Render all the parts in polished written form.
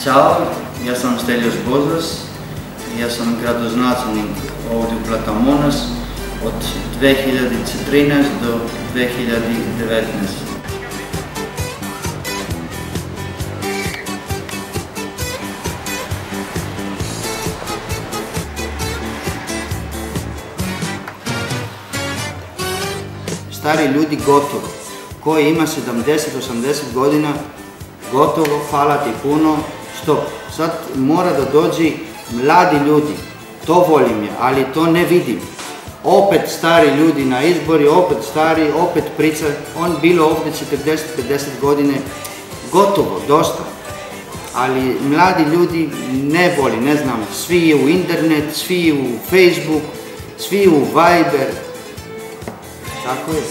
Ćao, ja sam Stelios Bozas, ja sam gradonačelnik ovdje u Platamonas od 2013 do 2019. Stari ljudi gotovo, koji ima 70-80 godina, gotovo, hvala ti puno, stop. Sad mora da dođi mladi ljudi, to volim je, ali to ne vidim. Opet stari ljudi na izbori, opet stari, opet priča, on bilo ovdje 40-50 godine, gotovo, dosta. Ali mladi ljudi ne voli, ne znam, svi u internet, svi u Facebook, svi u Viber, tako je.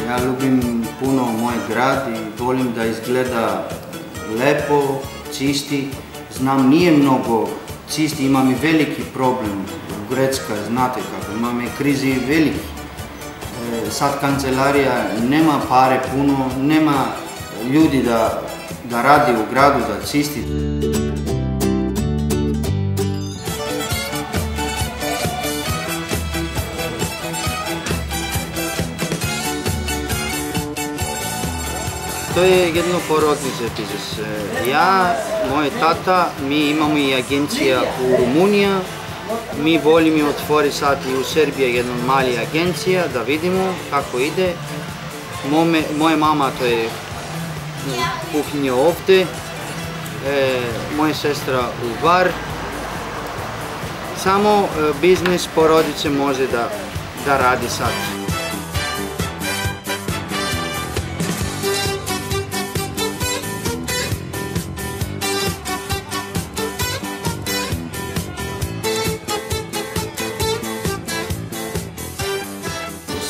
Ja ljubim puno moj grad i volim da izgleda lepo, čisti. Znam, nije mnogo čisti, imam i veliki problem. Grčka, znate kako, imam i krizi veliki. Sad kancelarija nema pare puno, nema ljudi da radi u gradu, da čisti. To je jedno porodice. Ja, moj tata, mi imamo i agencija u Rumuniji. Mi volimo otvoriti sad i u Srbiji jednu mali agencija da vidimo kako ide. Moja mama to je kuhinja ovdje, moja sestra u bar. Samo biznis porodice može da radi sad.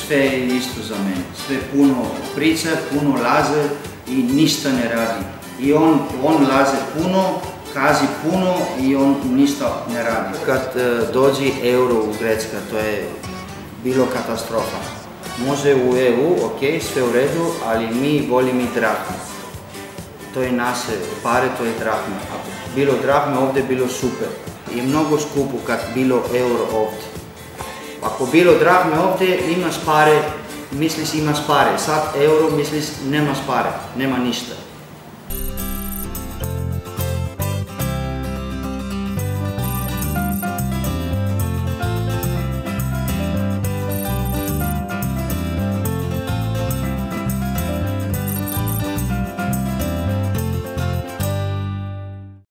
Sve je isto za mene, sve puno priča, puno laže i ništa ne radi. I on laže puno, kazi puno i on ništa ne radi. Kad dođe euro u Grčka, to je bilo katastrofa. Može u EU, ok, sve u redu, ali mi volimo i drahme. To je naše pare, to je drahme. Ako bilo drahme ovdje, bilo super. I mnogo skupo kad bilo euro ovdje. Ako bilo drahme ovdje, imaš pare, misliš imaš pare. Sad euro, misliš nemaš pare, nema ništa.